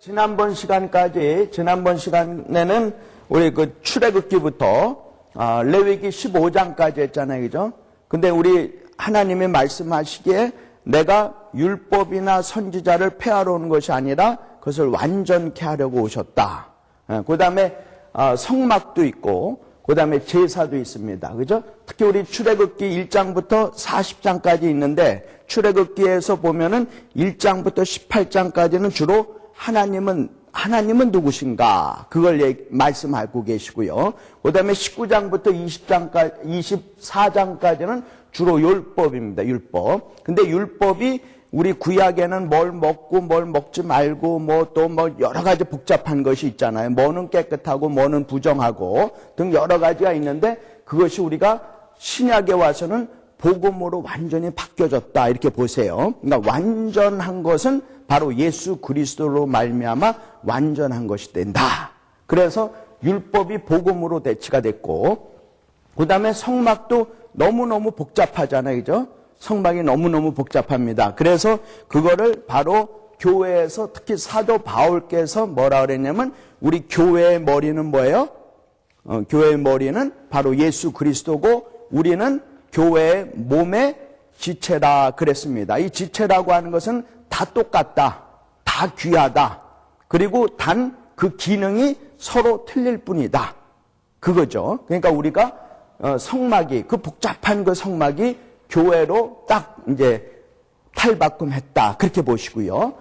지난번 시간에는 우리 그 출애굽기부터 레위기 15장까지 했잖아요, 그죠? 근데 우리 하나님이 말씀하시기에 내가 율법이나 선지자를 폐하러 오는 것이 아니라 그것을 완전케 하려고 오셨다. 그 다음에 성막도 있고, 그 다음에 제사도 있습니다, 그죠? 특히 우리 출애굽기 1장부터 40장까지 있는데, 출애굽기에서 보면은 1장부터 18장까지는 주로 하나님은 누구신가? 그걸 말씀하고 계시고요. 그 다음에 19장부터 24장까지는 주로 율법입니다. 율법. 근데 율법이 우리 구약에는 뭘 먹고 뭘 먹지 말고 또 여러 가지 복잡한 것이 있잖아요. 뭐는 깨끗하고 뭐는 부정하고 등 여러 가지가 있는데 그것이 우리가 신약에 와서는 복음으로 완전히 바뀌어졌다. 이렇게 보세요. 그러니까 완전한 것은 바로 예수 그리스도로 말미암아 완전한 것이 된다. 그래서 율법이 복음으로 대치가 됐고, 그 다음에 성막도 너무너무 복잡하잖아요, 그죠? 성막이 너무너무 복잡합니다. 그래서 그거를 바로 교회에서 특히 사도 바울께서 뭐라 그랬냐면 우리 교회의 머리는 뭐예요? 교회의 머리는 바로 예수 그리스도고 우리는 교회의 몸의 지체라 그랬습니다. 이 지체라고 하는 것은 다 똑같다. 다 귀하다. 그리고 단 그 기능이 서로 틀릴 뿐이다. 그거죠. 그러니까 우리가 성막이, 그 복잡한 그 성막이 교회로 딱 이제 탈바꿈했다. 그렇게 보시고요.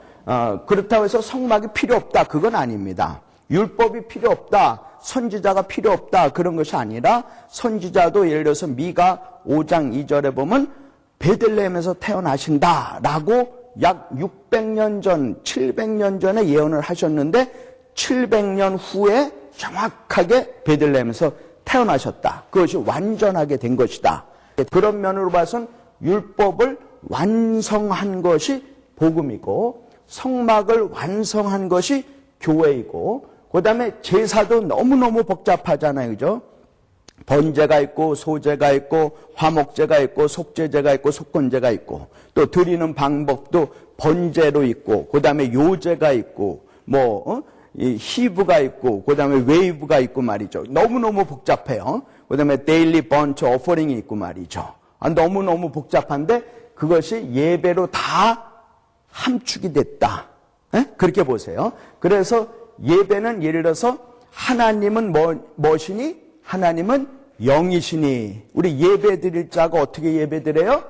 그렇다고 해서 성막이 필요 없다. 그건 아닙니다. 율법이 필요 없다. 선지자가 필요 없다. 그런 것이 아니라 선지자도 예를 들어서 미가 5장 2절에 보면 베들레헴에서 태어나신다라고 약 600년 전, 700년 전에 예언을 하셨는데 700년 후에 정확하게 베들레헴에서 태어나셨다. 그것이 완전하게 된 것이다. 그런 면으로 봐서는 율법을 완성한 것이 복음이고 성막을 완성한 것이 교회이고 그 다음에 제사도 너무너무 복잡하잖아요, 그죠? 번제가 있고 소제가 있고 화목제가 있고 속죄제가 있고 속건제가 있고 또 드리는 방법도 번제로 있고 그 다음에 요제가 있고 이 히브가 있고 그 다음에 웨이브가 있고 말이죠. 너무너무 복잡해요. 그 다음에 데일리 번트 오퍼링이 있고 말이죠. 너무너무 복잡한데 그것이 예배로 다 함축이 됐다. 그렇게 보세요. 그래서 예배는 예를 들어서 하나님은 무엇이니? 하나님은 영이시니 우리 예배 드릴 자가 어떻게 예배 드려요?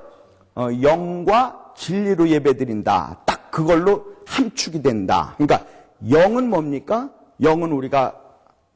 영과 진리로 예배 드린다. 딱 그걸로 함축이 된다. 그러니까 영은 뭡니까? 영은 우리가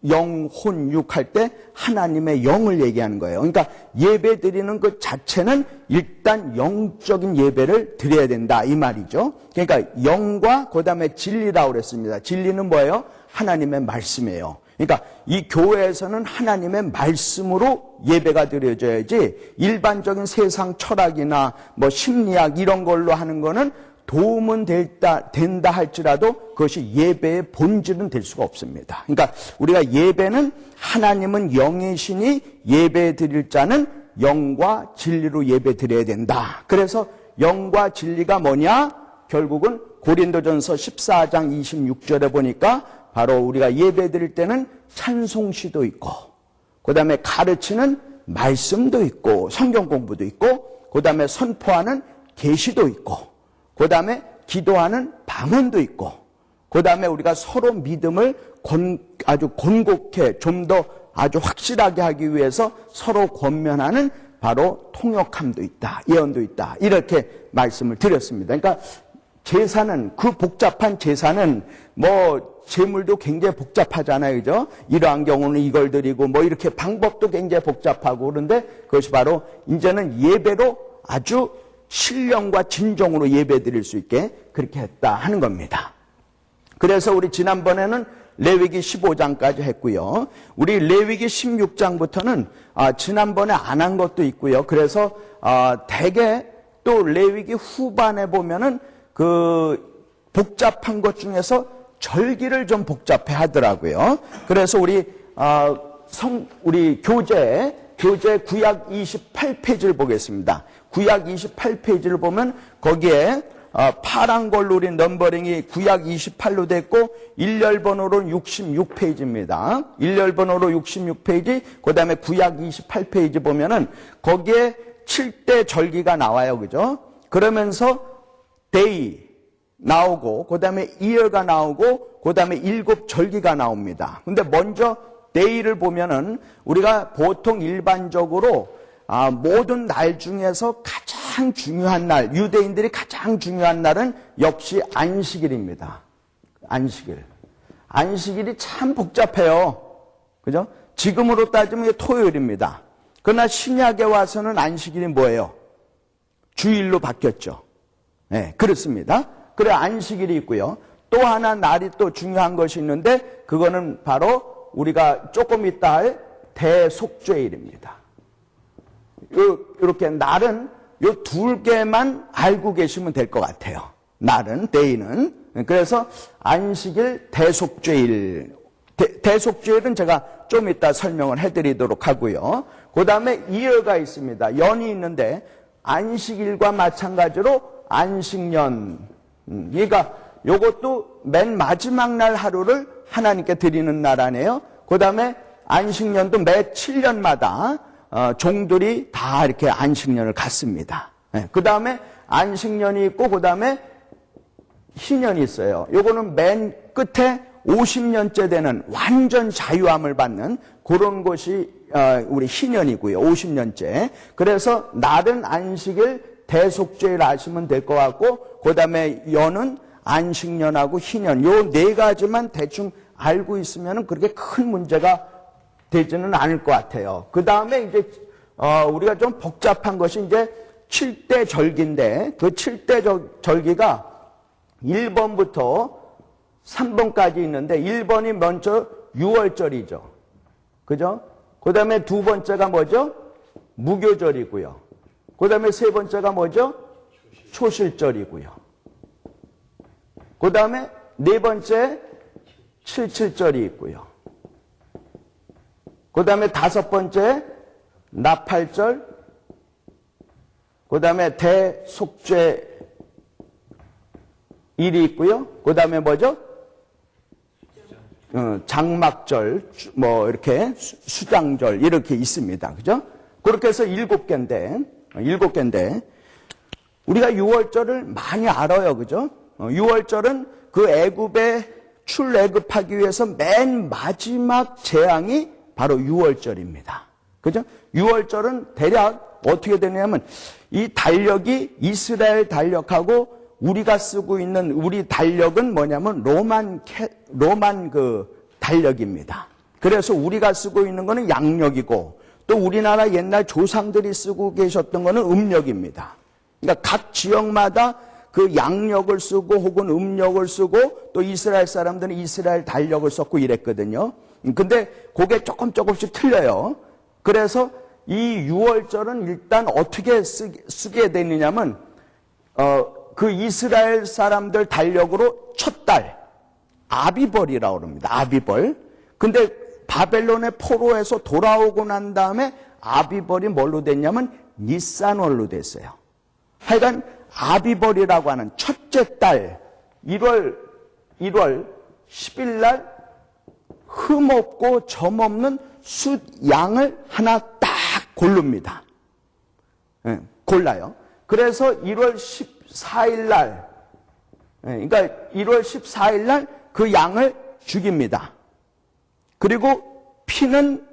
영혼육 할 때 하나님의 영을 얘기하는 거예요. 그러니까 예배 드리는 것 자체는 일단 영적인 예배를 드려야 된다 이 말이죠. 그러니까 영과 그 다음에 진리라고 그랬습니다. 진리는 뭐예요? 하나님의 말씀이에요. 그러니까 이 교회에서는 하나님의 말씀으로 예배가 드려져야지 일반적인 세상 철학이나 심리학 이런 걸로 하는 거는 도움은 된다 할지라도 그것이 예배의 본질은 될 수가 없습니다. 그러니까 우리가 예배는 하나님은 영이시니 예배 드릴 자는 영과 진리로 예배 드려야 된다. 그래서 영과 진리가 뭐냐? 결국은 고린도전서 14장 26절에 보니까 바로 우리가 예배 드릴 때는 찬송시도 있고 그 다음에 가르치는 말씀도 있고 성경 공부도 있고 그 다음에 선포하는 계시도 있고 그 다음에 기도하는 방언도 있고 그 다음에 우리가 서로 믿음을 아주 곤곡해 좀 더 아주 확실하게 하기 위해서 서로 권면하는 바로 통역함도 있다. 예언도 있다. 이렇게 말씀을 드렸습니다. 그러니까 제사는 그 복잡한 제사는 제물도 굉장히 복잡하잖아요, 그죠? 이러한 경우는 이걸 드리고 이렇게 방법도 굉장히 복잡하고 그런데 그것이 바로 이제는 예배로 아주 신령과 진정으로 예배 드릴 수 있게 그렇게 했다 하는 겁니다. 그래서 우리 지난번에는 레위기 15장까지 했고요. 우리 레위기 16장부터는 지난번에 안 한 것도 있고요. 그래서 대개 또 레위기 후반에 보면은 그 복잡한 것 중에서 절기를 좀 복잡해 하더라고요. 그래서 우리 교재 구약 28페이지를 보겠습니다. 구약 28페이지를 보면 거기에 파란 걸로 우리 넘버링이 구약 28로 됐고 일렬번호로는 66페이지입니다. 일렬번호로 66페이지, 그 다음에 구약 28페이지 보면은 거기에 7대 절기가 나와요. 그죠? 그러면서 day 나오고, 그 다음에 year가 나오고, 그 다음에 7절기가 나옵니다. 근데 먼저 day를 보면은 우리가 보통 일반적으로 모든 날 중에서 가장 중요한 날, 유대인들이 가장 중요한 날은 역시 안식일입니다. 안식일. 안식일이 참 복잡해요. 그죠? 지금으로 따지면 이게 토요일입니다. 그러나 신약에 와서는 안식일이 뭐예요? 주일로 바뀌었죠. 네, 그렇습니다. 그래, 안식일이 있고요. 또 하나 날이 또 중요한 것이 있는데 그거는 바로 우리가 조금 이따 할 대속죄일입니다. 이렇게 날은 요 두 개만 알고 계시면 될 것 같아요. 날은, 데이는. 그래서 안식일, 대속죄일. 대속죄일은 제가 좀 이따 설명을 해드리도록 하고요. 그 다음에 이어가 있습니다. 연이 있는데 안식일과 마찬가지로 안식년. 그러니까 요것도 맨 마지막 날 하루를 하나님께 드리는 나라네요. 그 다음에 안식년도 매 7년마다 종들이 다 이렇게 안식년을 갖습니다. 그 다음에 안식년이 있고 그 다음에 희년이 있어요. 요거는 맨 끝에 50년째 되는 완전 자유함을 받는 그런 것이 우리 희년이고요. 50년째. 그래서 날은 안식일, 대속죄일 아시면 될 것 같고 그 다음에 연은 안식년하고 희년. 요 네 가지만 대충 알고 있으면 그렇게 큰 문제가 되지는 않을 것 같아요. 그 다음에 이제 우리가 좀 복잡한 것이 이제 7대 절기인데 그 7대 절기가 1번부터 3번까지 있는데 1번이 먼저 6월절이죠. 그죠? 그 다음에 두 번째가 뭐죠? 무교절이고요. 그 다음에 세 번째가 뭐죠? 초실절이고요. 그 다음에 네 번째 칠칠절이 있고요. 그 다음에 다섯 번째 나팔절, 그 다음에 대속죄일이 있고요. 그 다음에 뭐죠? 장막절, 뭐 이렇게 수장절 이렇게 있습니다. 그죠? 그렇게 해서 7개인데 우리가 6월절을 많이 알아요. 그죠? 6월절은 그 애굽에 출애굽하기 위해서 맨 마지막 재앙이 바로 6월절입니다. 그죠? 6월절은 대략 어떻게 되냐면 이 달력이 이스라엘 달력하고 우리가 쓰고 있는 우리 달력은 뭐냐면 로만 그 달력입니다. 그래서 우리가 쓰고 있는 거는 양력이고 또 우리나라 옛날 조상들이 쓰고 계셨던 거는 음력입니다. 그러니까 각 지역마다 그 양력을 쓰고 혹은 음력을 쓰고 또 이스라엘 사람들은 이스라엘 달력을 썼고 이랬거든요. 근데 그게 조금씩 틀려요. 그래서 이 6월절은 일단 어떻게 쓰게 되느냐면 그 이스라엘 사람들 달력으로 첫 달 아비벌이라고 합니다. 아비벌. 근데 바벨론의 포로에서 돌아오고 난 다음에 아비벌이 뭘로 됐냐면 니산월로 됐어요. 하여간 아비벌이라고 하는 첫째 달 1월 10일 날 흠없고 점없는 숫 양을 하나 딱 고릅니다. 골라요. 그래서 1월 14일 날, 그러니까 1월 14일 날 그 양을 죽입니다. 그리고 피는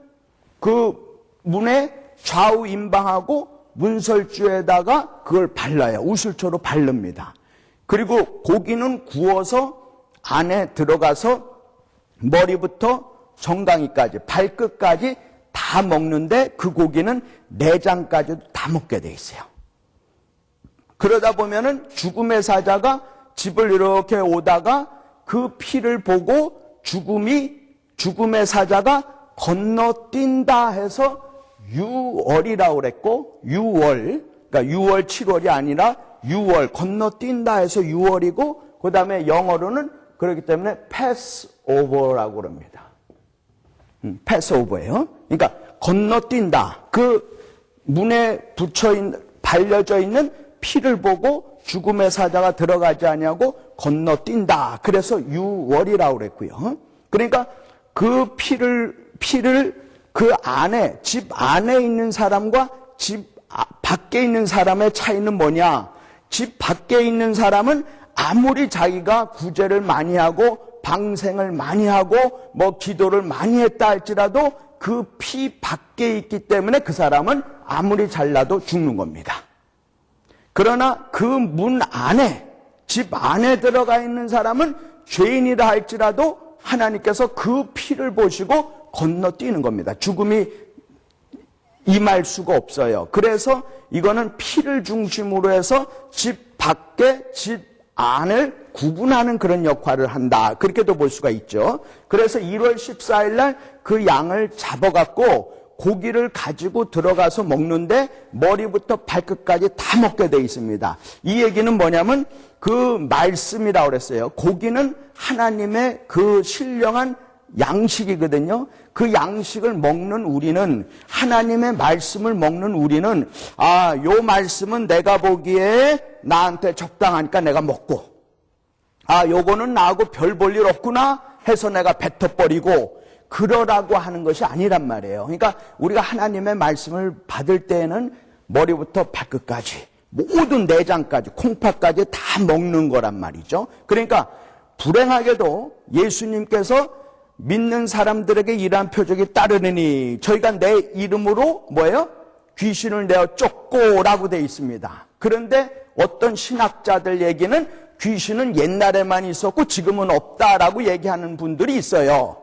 그 문에 좌우 임방하고 문설주에다가 그걸 발라요. 우슬초로 바릅니다. 그리고 고기는 구워서 안에 들어가서 머리부터 정강이까지 발끝까지 다 먹는데 그 고기는 내장까지도 다 먹게 돼 있어요. 그러다 보면은 죽음의 사자가 집을 이렇게 오다가 그 피를 보고 죽음의 사자가 건너뛴다 해서 유월이라고 그랬고 6월, 그러니까 6월 7월이 아니라 6월 건너뛴다 해서 6월이고 그 다음에 영어로는 그렇기 때문에 패스오버라고 그럽니다. 패스오버예요. 그러니까 건너뛴다. 그 문에 발려져 있는 피를 보고 죽음의 사자가 들어가지 아니하고 건너뛴다. 그래서 유월이라고 그랬고요. 그러니까 그 피를 그 안에, 집 안에 있는 사람과 집 밖에 있는 사람의 차이는 뭐냐? 집 밖에 있는 사람은 아무리 자기가 구제를 많이 하고 방생을 많이 하고 뭐 기도를 많이 했다 할지라도 그 피 밖에 있기 때문에 그 사람은 아무리 잘나도 죽는 겁니다. 그러나 그 문 안에, 집 안에 들어가 있는 사람은 죄인이라 할지라도 하나님께서 그 피를 보시고 건너뛰는 겁니다. 죽음이 임할 수가 없어요. 그래서 이거는 피를 중심으로 해서 집 밖에, 집 안을 구분하는 그런 역할을 한다. 그렇게도 볼 수가 있죠. 그래서 1월 14일 날 그 양을 잡아갖고 고기를 가지고 들어가서 먹는데 머리부터 발끝까지 다 먹게 돼 있습니다. 이 얘기는 뭐냐면 그 말씀이라고 그랬어요. 고기는 하나님의 그 신령한 양식이거든요. 그 양식을 먹는 우리는, 하나님의 말씀을 먹는 우리는, 요 말씀은 내가 보기에 나한테 적당하니까 내가 먹고, 요거는 나하고 별 볼 일 없구나 해서 내가 뱉어버리고 그러라고 하는 것이 아니란 말이에요. 그러니까 우리가 하나님의 말씀을 받을 때에는 머리부터 발끝까지, 모든 내장까지, 콩팥까지 다 먹는 거란 말이죠. 그러니까 불행하게도 예수님께서 믿는 사람들에게 이러한 표적이 따르느니 저희가 내 이름으로 뭐예요? 귀신을 내어 쫓고라고 되어 있습니다. 그런데 어떤 신학자들 얘기는 귀신은 옛날에만 있었고 지금은 없다라고 얘기하는 분들이 있어요.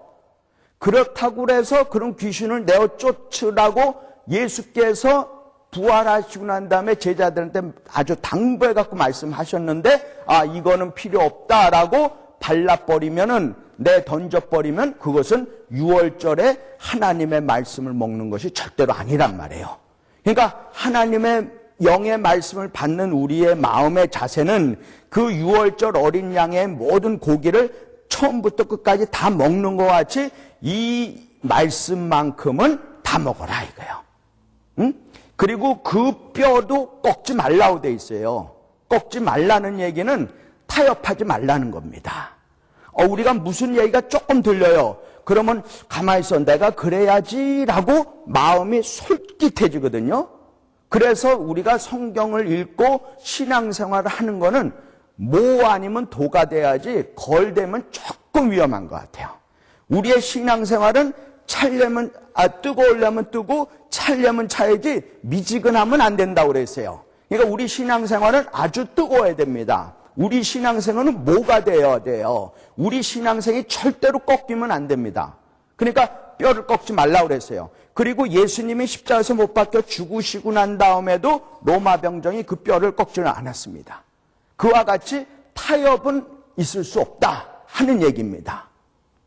그렇다고 해서 그런 귀신을 내어 쫓으라고 예수께서 부활하시고 난 다음에 제자들한테 아주 당부해 갖고 말씀하셨는데 이거는 필요 없다라고 발라버리면은 던져버리면 그것은 유월절에 하나님의 말씀을 먹는 것이 절대로 아니란 말이에요. 그러니까 하나님의 영의 말씀을 받는 우리의 마음의 자세는 그 유월절 어린 양의 모든 고기를 처음부터 끝까지 다 먹는 것 같이 이 말씀만큼은 다 먹어라 이거예요. 응? 그리고 그 뼈도 꺾지 말라고 돼 있어요. 꺾지 말라는 얘기는 타협하지 말라는 겁니다. 우리가 무슨 얘기가 조금 들려요. 그러면 가만히 있어, 내가 그래야지라고 마음이 솔깃해지거든요. 그래서 우리가 성경을 읽고 신앙생활을 하는 거는 모 아니면 도가 돼야지 걸 되면 조금 위험한 것 같아요. 우리의 신앙생활은 찰려면 뜨거우려면 뜨고 찰려면 차야지 미지근하면 안 된다고 그랬어요. 그러니까 우리 신앙생활은 아주 뜨거워야 됩니다. 우리 신앙생활은 뭐가 되어야 돼요? 우리 신앙생이 절대로 꺾이면 안 됩니다. 그러니까 뼈를 꺾지 말라고 그랬어요. 그리고 예수님이 십자가에서 못 박혀 죽으시고 난 다음에도 로마 병정이 그 뼈를 꺾지는 않았습니다. 그와 같이 타협은 있을 수 없다 하는 얘기입니다.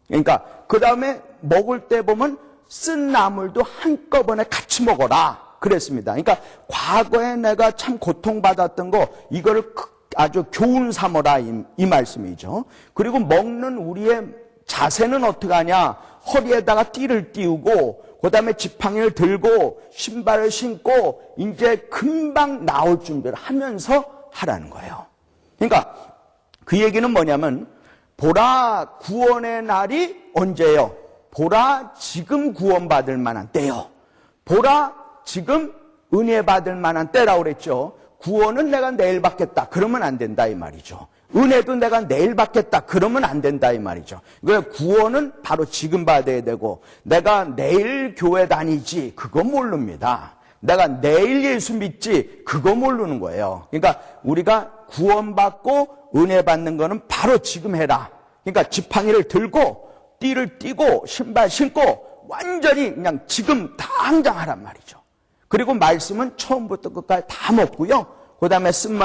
그러니까 그 다음에 먹을 때 보면 쓴 나물도 한꺼번에 같이 먹어라 그랬습니다. 그러니까 과거에 내가 참 고통받았던 거 이거를 아주 교훈 삼어라 이 말씀이죠. 그리고 먹는 우리의 자세는 어떻게 하냐? 허리에다가 띠를 띄우고 그 다음에 지팡이를 들고 신발을 신고 이제 금방 나올 준비를 하면서 하라는 거예요. 그러니까 그 얘기는 뭐냐면 보라 구원의 날이 언제예요? 보라 지금 구원받을 만한 때요. 보라 지금 은혜 받을 만한 때라고 그랬죠. 구원은 내가 내일 받겠다 그러면 안 된다 이 말이죠. 은혜도 내가 내일 받겠다 그러면 안 된다 이 말이죠. 그러니까 구원은 바로 지금 받아야 되고 내가 내일 교회 다니지 그거 모릅니다. 내가 내일 예수 믿지 그거 모르는 거예요. 그러니까 우리가 구원받고 은혜 받는 거는 바로 지금 해라. 그러니까 지팡이를 들고 띠를 띠고 신발 신고 완전히 그냥 지금 당장 하란 말이죠. 그리고 말씀은 처음부터 끝까지 다 먹고요. 그 다음에 쓴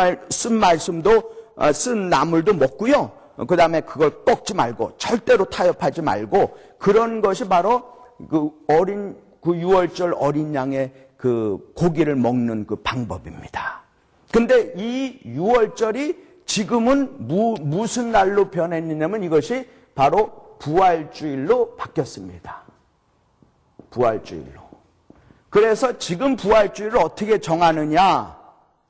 말씀도 쓴 나물도 먹고요. 그 다음에 그걸 꺾지 말고 절대로 타협하지 말고 그런 것이 바로 그 유월절 어린 양의 그 고기를 먹는 그 방법입니다. 근데 이 유월절이 지금은 무슨 날로 변했느냐면 이것이 바로 부활주일로 바뀌었습니다. 부활주일로. 그래서 지금 부활주일을 어떻게 정하느냐?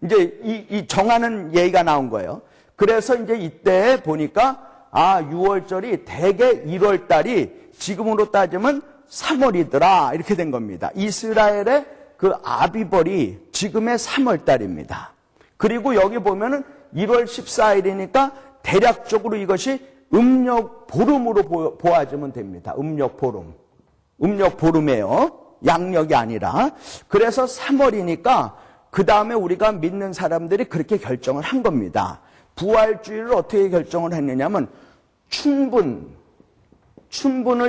이제 이 정하는 예의가 나온 거예요. 그래서 이제 이때 보니까 6월절이 대개 1월 달이 지금으로 따지면 3월이더라 이렇게 된 겁니다. 이스라엘의 그 아비벌이 지금의 3월 달입니다. 그리고 여기 보면은 1월 14일이니까 대략적으로 이것이 음력 보름으로 보아지면 됩니다. 음력 보름. 음력 보름이에요. 양력이 아니라. 그래서 3월이니까 그 다음에 우리가 믿는 사람들이 그렇게 결정을 한 겁니다. 부활주의를 어떻게 결정을 했느냐면 춘분을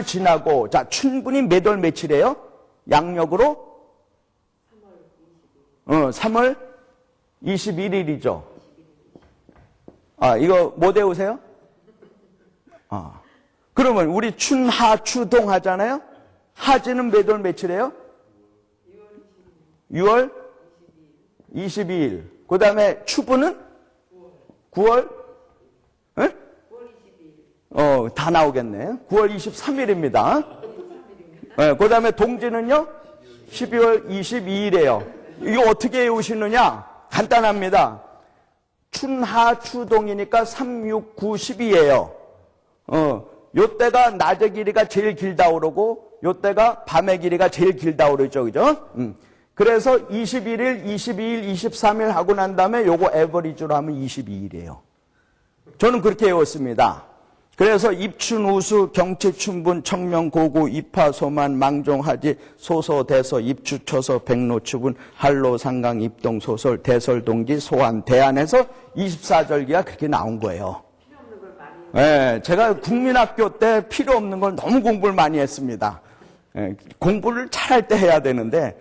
지나고, 자, 춘분이 몇 월 며칠이에요? 양력으로? 3월 21일이죠. 이거 못 외우세요? 그러면 우리 춘하, 추동 하잖아요? 하지는 몇 월 며칠이에요? 6월 22일. 그 다음에 추분은? 9월? 네? 다 나오겠네. 9월 23일입니다. 네, 그 다음에 동지는요? 12월 22일이에요. 이거 어떻게 외우시느냐? 간단합니다. 춘하, 추동이니까 3, 6, 9, 12예요. 요때가 낮의 길이가 제일 길다 그러고, 요때가 밤의 길이가 제일 길다 그러죠. 그죠? 그래서 21일, 22일, 23일 하고 난 다음에 요거 에버리지로 하면 22일이에요. 저는 그렇게 외웠습니다. 그래서 입춘, 우수, 경치, 춘분, 청명, 고구, 입하, 소만, 망종, 하지, 소서, 대서, 입추, 초서, 백로, 추분, 한로, 상강, 입동, 소설, 대설, 동지, 소환, 대안에서 24절기가 그렇게 나온 거예요. 네, 제가 국민학교 때 필요 없는 걸 너무 공부를 많이 했습니다. 네, 공부를 잘할 때 해야 되는데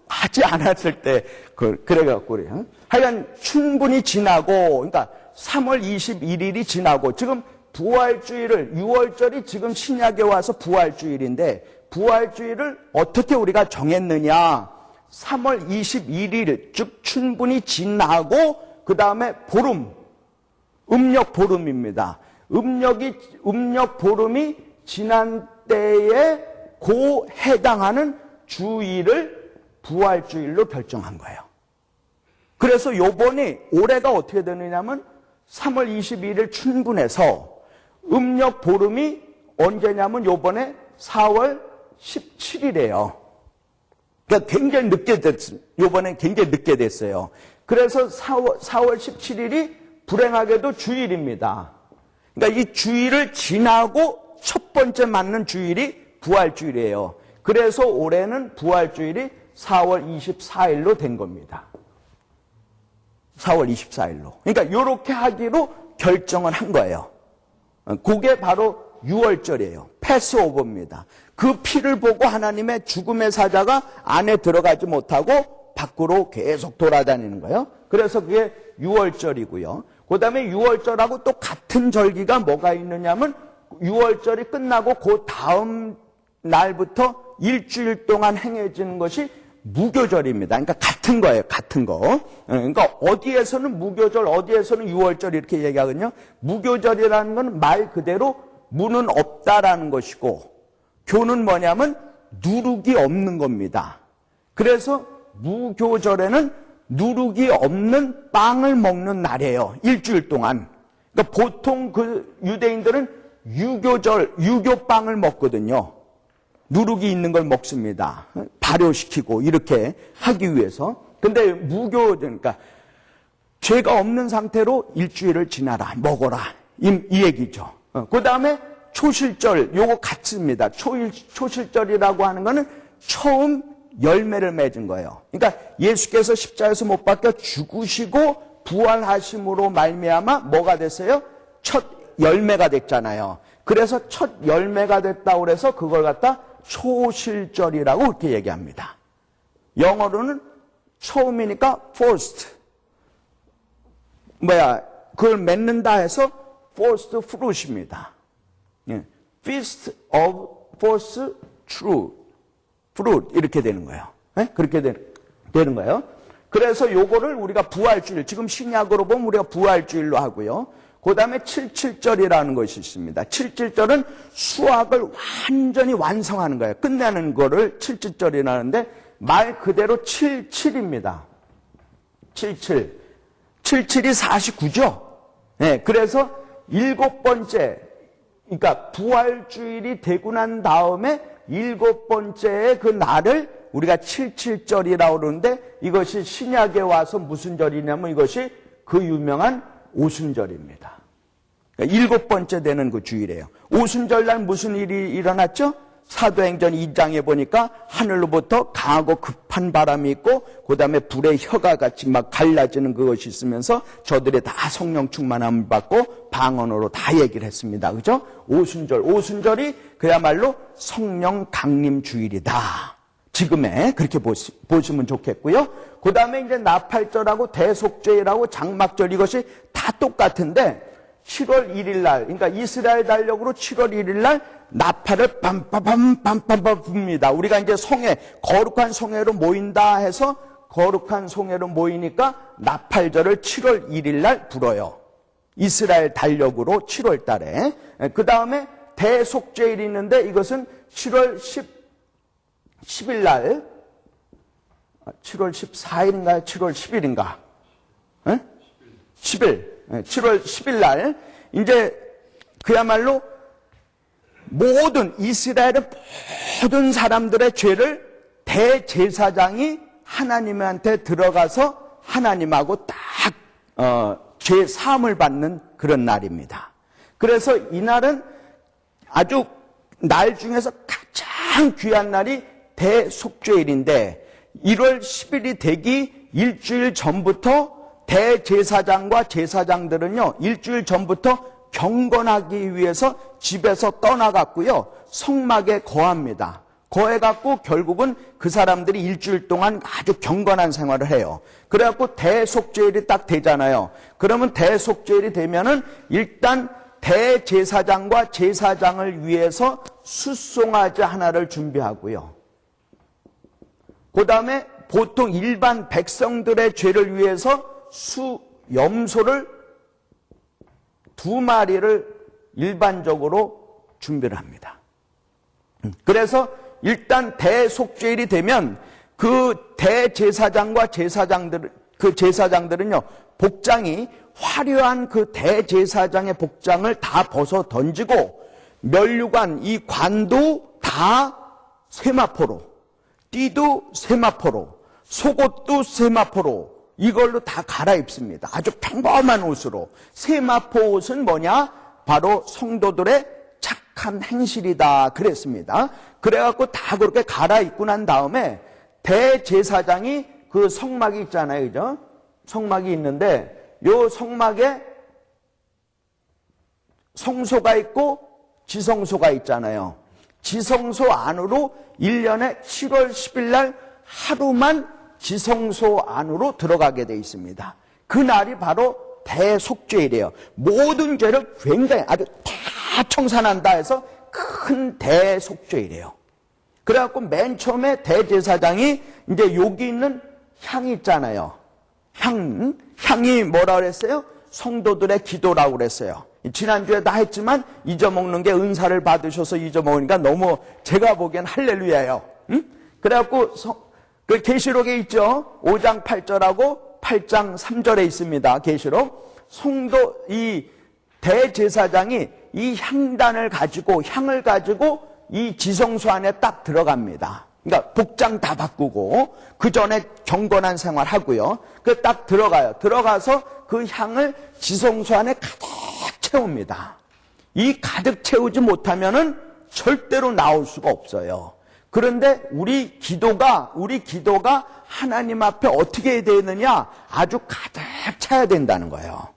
하지 않았을 때 그래갖고 그래요. 하여간 춘분이 지나고, 그러니까 3월 21일이 지나고, 지금 부활주의를 6월절이 지금 신약에 와서 부활주일인데 부활주의를 어떻게 우리가 정했느냐? 3월 21일 즉 춘분이 지나고 그 다음에 보름, 음력 보름입니다. 음력 보름이 지난 때에 그 해당하는 주일을 부활주일로 결정한 거예요. 그래서 요번에 올해가 어떻게 되느냐면 3월 21일 춘분에서 음력 보름이 언제냐면 요번에 4월 17일이에요. 그러니까 굉장히 늦게 됐습니다. 요번엔 굉장히 늦게 됐어요. 그래서 4월 17일이 불행하게도 주일입니다. 그러니까 이 주일을 지나고 첫 번째 맞는 주일이 부활주일이에요. 그래서 올해는 부활주일이 4월 24일로 된 겁니다. 4월 24일로. 그러니까 이렇게 하기로 결정을 한 거예요. 그게 바로 6월절이에요. 패스오버입니다. 그 피를 보고 하나님의 죽음의 사자가 안에 들어가지 못하고 밖으로 계속 돌아다니는 거예요. 그래서 그게 6월절이고요. 그 다음에 6월절하고 또 같은 절기가 뭐가 있느냐면 6월절이 끝나고 그 다음 날부터 일주일 동안 행해지는 것이 무교절입니다. 그러니까 같은 거예요. 같은 거. 그러니까 어디에서는 무교절, 어디에서는 6월절 이렇게 얘기하거든요. 무교절이라는 건 말 그대로 무는 없다라는 것이고 교는 뭐냐면 누룩이 없는 겁니다. 그래서 무교절에는 누룩이 없는 빵을 먹는 날이에요. 일주일 동안. 그러니까 보통 그 유대인들은 유교빵을 먹거든요. 누룩이 있는 걸 먹습니다. 발효시키고 이렇게 하기 위해서. 근데 그러니까 죄가 없는 상태로 일주일을 지나라, 먹어라. 이 얘기죠. 그 다음에 초실절, 요거 같습니다. 초실절이라고 하는 거는 처음 열매를 맺은 거예요. 그러니까 예수께서 십자가에서 못 박혀 죽으시고 부활하심으로 말미암아 뭐가 됐어요? 첫 열매가 됐잖아요. 그래서 첫 열매가 됐다고 그래서 그걸 갖다 초실절이라고 그렇게 얘기합니다. 영어로는 처음이니까 first. 그걸 맺는다 해서 first fruit입니다. feast of first fruit 이렇게 되는 거예요. 그렇게 되는 거예요. 그래서 요거를 우리가 부활주일, 지금 신약으로 보면 우리가 부활주일로 하고요. 그 다음에 77절이라는 것이 있습니다. 77절은 수학을 완전히 완성하는 거예요. 끝내는 거를 77절이라는데 말 그대로 77입니다. 77. 77이 49죠. 네, 그래서 7번째, 그러니까 부활주일이 되고 난 다음에 7번째의 그 날을 우리가 77절이라고 그러는데 이것이 신약에 와서 무슨 절이냐면 이것이 그 유명한 오순절입니다. 그러니까 7번째 되는 그 주일이에요. 오순절날 무슨 일이 일어났죠? 사도행전 2장에 보니까 하늘로부터 강하고 급한 바람이 있고 그 다음에 불의 혀가 같이 막 갈라지는 그것이 있으면서 저들이 다 성령 충만함을 받고 방언으로 다 얘기를 했습니다. 그죠? 오순절이 그야말로 성령 강림 주일이다. 지금의 그렇게 보시면 좋겠고요. 그 다음에 이제 나팔절하고 대속죄일하고 장막절 이것이 다 똑같은데 7월 1일 날, 그러니까 이스라엘 달력으로 7월 1일 날 나팔을 빰빰빰빰빰빰 붑니다. 우리가 이제 성회, 거룩한 성회로 모인다 해서 거룩한 성회로 모이니까 나팔절을 7월 1일 날 불어요. 이스라엘 달력으로 7월 달에. 그 다음에 대속죄일이 있는데 이것은 7월 10일 날, 7월 14일인가요? 7월 10일인가? 10일. 7월 10일 날 이제 그야말로 모든 이스라엘의 모든 사람들의 죄를 대제사장이 하나님한테 들어가서 하나님하고 딱 죄 사함을 받는 그런 날입니다. 그래서 이날은 아주 날 중에서 가장 귀한 날이 대속죄일인데 1월 10일이 되기 일주일 전부터 대제사장과 제사장들은요, 일주일 전부터 경건하기 위해서 집에서 떠나갔고요, 성막에 거합니다. 거해갖고 결국은 그 사람들이 일주일 동안 아주 경건한 생활을 해요. 그래갖고 대속죄일이 딱 되잖아요. 그러면 대속죄일이 되면은 일단 대제사장과 제사장을 위해서 숫송아지 하나를 준비하고요. 그 다음에 보통 일반 백성들의 죄를 위해서 염소를 2마리를 일반적으로 준비를 합니다. 그래서 일단 대속죄일이 되면 그 대제사장과 제사장들은요, 복장이 화려한 그 대제사장의 복장을 다 벗어 던지고 면류관, 이 관도 다 세마포로, 띠도 세마포로, 속옷도 세마포로 이걸로 다 갈아입습니다. 아주 평범한 옷으로. 세마포 옷은 뭐냐? 바로 성도들의 착한 행실이다 그랬습니다. 그래갖고 다 그렇게 갈아입고 난 다음에 대제사장이 그 성막이 있잖아요. 그죠? 성막이 있는데 요 성막에 성소가 있고 지성소가 있잖아요. 지성소 안으로 1년에 7월 10일 날 하루만 지성소 안으로 들어가게 돼 있습니다. 그 날이 바로 대속죄일이에요. 모든 죄를 굉장히 아주 다 청산한다 해서 큰 대속죄일이에요. 그래갖고 맨 처음에 대제사장이 이제 여기 있는 향이 있잖아요. 향이 뭐라 그랬어요? 성도들의 기도라고 그랬어요. 지난주에 다 했지만 잊어먹는 게 은사를 받으셔서 잊어먹으니까 너무 제가 보기엔 할렐루야예요. 그래갖고 그 계시록에 있죠. 5장 8절하고 8장 3절에 있습니다. 계시록. 성도 이 대제사장이 이 향을 가지고 이 지성소 안에 딱 들어갑니다. 그러니까 복장 다 바꾸고 그 전에 경건한 생활 하고요. 그 딱 들어가요. 들어가서 그 향을 지성소 안에 가득 채웁니다. 이 가득 채우지 못하면은 절대로 나올 수가 없어요. 그런데 우리 기도가 하나님 앞에 어떻게 해야 되느냐? 아주 가득 차야 된다는 거예요.